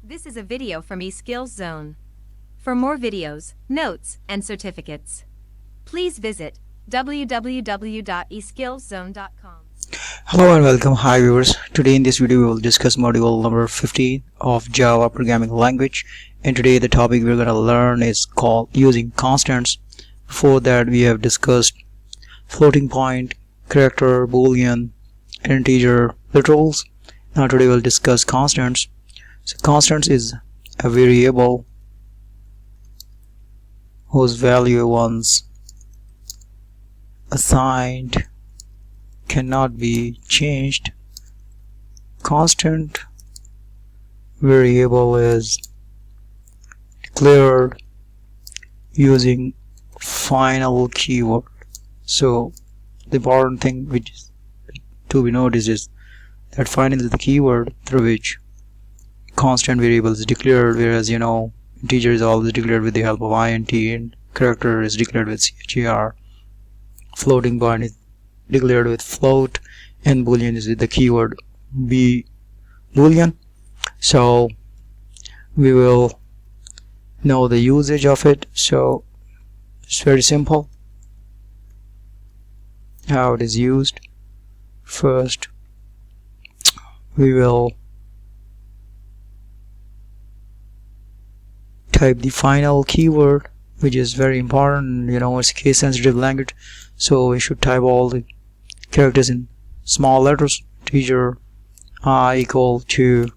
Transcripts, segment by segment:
This is a video from eSkills Zone. For more videos, notes, and certificates, please visit www.eskillszone.com. Hello and welcome. Hi viewers. Today in this video we will discuss module number 15 of Java programming language, and today the topic we're going to learn is called using constants. Before that we have discussed floating point, character, boolean, integer, literals. Now today we'll discuss constants. So constants is a variable whose value once assigned cannot be changed. Constant variable is declared using final keyword. So the important thing which is to be noticed is that final is the keyword through which constant variable is declared, whereas integer is always declared with the help of int and character is declared with char. Floating point is declared with float, and boolean is with the keyword boolean. So we will know the usage of it. So it's very simple how it is used. First we will type the final keyword, which is very important. It's a case sensitive language, so we should type all the characters in small letters. Integer I equal to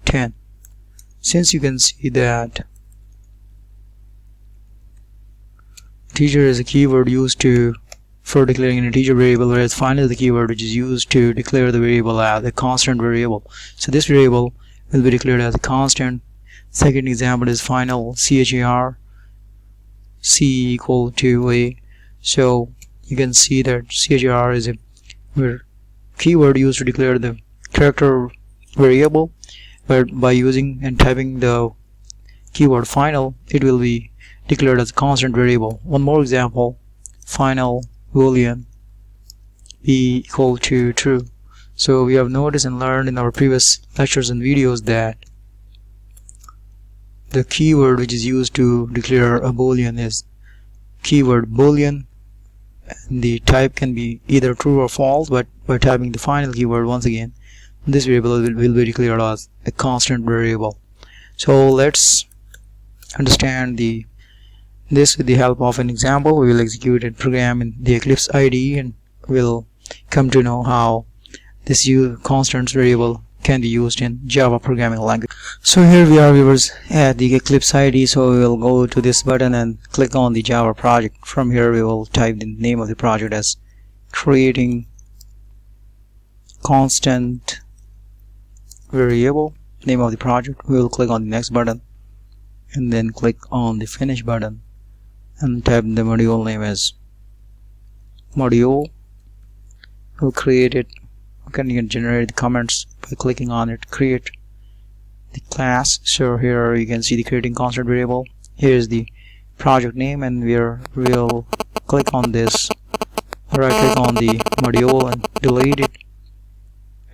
10. Since you can see that integer is a keyword used for declaring an integer variable, whereas final is the keyword which is used to declare the variable as a constant variable. So this variable will be declared as a constant. Second example is final char c equal to a. So you can see that char is a keyword used to declare the character variable, but by using and typing the keyword final, it will be declared as a constant variable. One more example, final boolean b equal to true. So we have noticed and learned in our previous lectures and videos that the keyword which is used to declare a boolean is keyword boolean, and the type can be either true or false, but by typing the final keyword, once again this variable will be declared as a constant variable. So let's understand this with the help of an example. We will execute a program in the Eclipse IDE and we'll come to know how this constants variable can be used in Java programming language. So here we are, viewers, at the Eclipse IDE. So we will go to this button and click on the Java project. From here we will type the name of the project as creating constant variable, name of the project. We will click on the next button and then click on the finish button and type the module name as module. We'll create it. You can generate the comments by clicking on it. Create the class. So here you can see the creating constant variable. Here's the project name, and we'll click on this, right click on the module and delete it,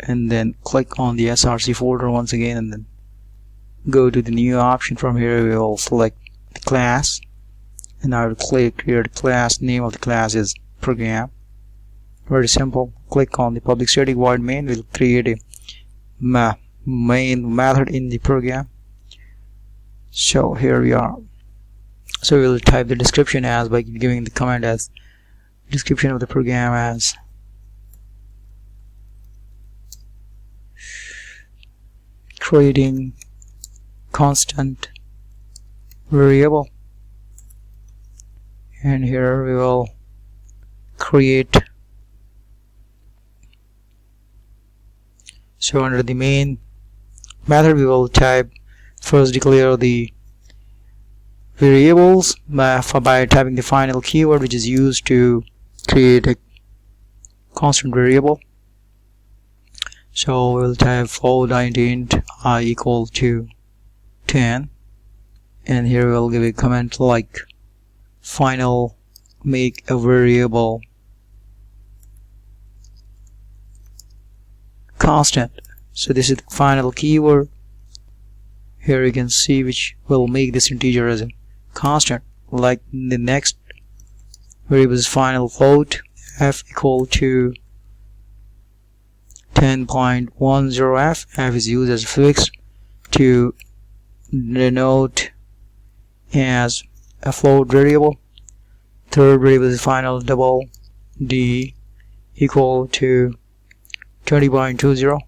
and then click on the src folder once again, and then go to the new option. From here we will select the class, and I will click create class. Name of the class is program. Very simple. Click on the public static void main. We'll create a main method in the program. So here we are. So we'll type the description as by giving the command as description of the program as creating constant variable, and here we will create. So under the main method we will type first declare the variables by typing the final keyword which is used to create a constant variable. So we'll type float int I equal to 10, and here we'll give a comment like final make a variable constant. So this is the final keyword, here you can see which will make this integer as a constant. Like the next variable is final float f equal to 10.10f. F is used as a fix to denote as a float variable. Third variable is final double d equal to 20.20.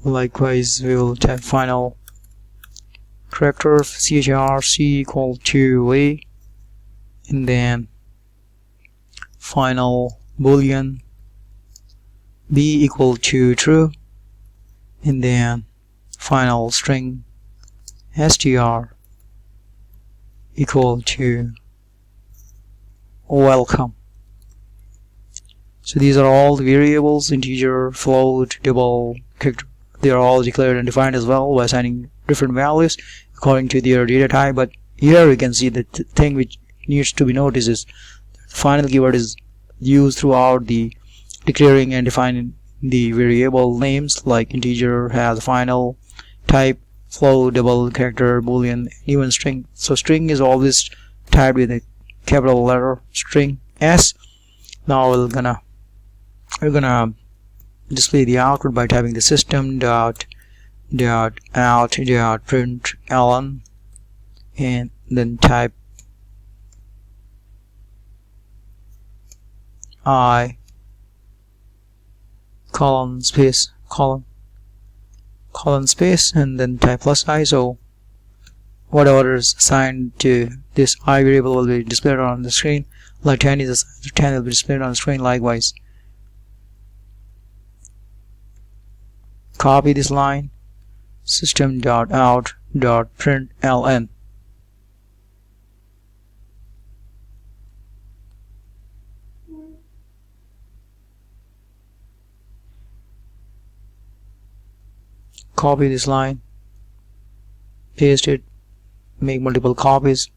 Likewise, we will type final character chr c equal to a, and then final boolean b equal to true, and then final string str equal to welcome. So these are all the variables: integer, float, double, character. They are all declared and defined as well by assigning different values according to their data type. But here you can see the thing which needs to be noticed is the final keyword is used throughout the declaring and defining the variable names. Like integer has final type, float, double, character, boolean, even string. So string is always typed with a capital letter string S. Now we're gonna display the output by typing the system dot out dot println, and then type I colon space colon space, and then type plus I. So whatever is assigned to this I variable will be displayed on the screen. Like 10 is assigned to 10 will be displayed on the screen. Likewise, copy this line, system.out.println. Copy this line, paste it, make multiple copies.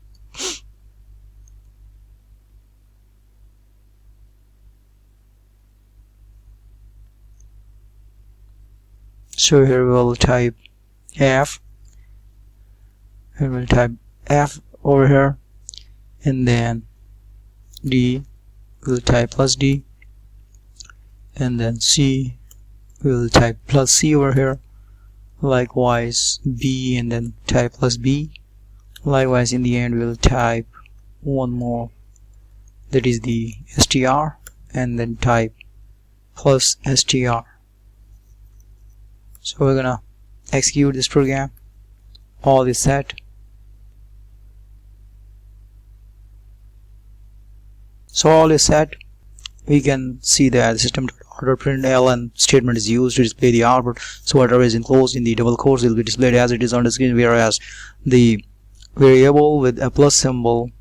So here we will type F, and we'll type F over here, and then D, we'll type plus D, and then C, we'll type plus C over here. Likewise B, and then type plus B. Likewise in the end we'll type one more, that is the str, and then type plus str. So we're gonna execute this program. All is set. So all is set. We can see that the system.out.println statement is used to display the output. So whatever is enclosed in the double quotes will be displayed as it is on the screen, whereas the variable with a plus symbol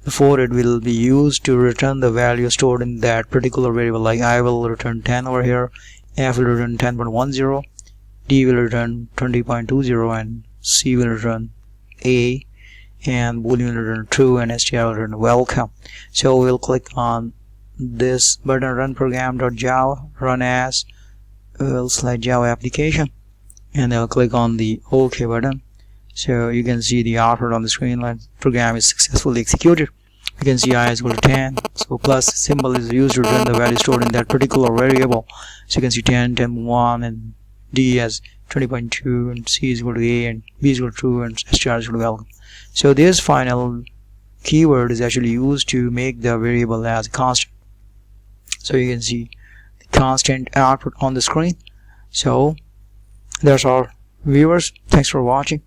before it will be used to return the value stored in that particular variable. Like I will return 10 over here, F will return 10.10, D will return 20.20, and C will return A, and boolean will return true, and str will return welcome. So we'll click on this button, run program.java, run as, we'll select Java application, and I'll click on the OK button. So you can see the output on the screen. Like program is successfully executed. You can see I is equal to 10. So plus symbol is used to return the value stored in that particular variable. So you can see 10, 10.1, and D as 20.2, and C is equal to A, and B is equal to true, and str is equal to welcome. So this final keyword is actually used to make the variable as a constant. So you can see the constant output on the screen. So that's all, viewers. Thanks for watching.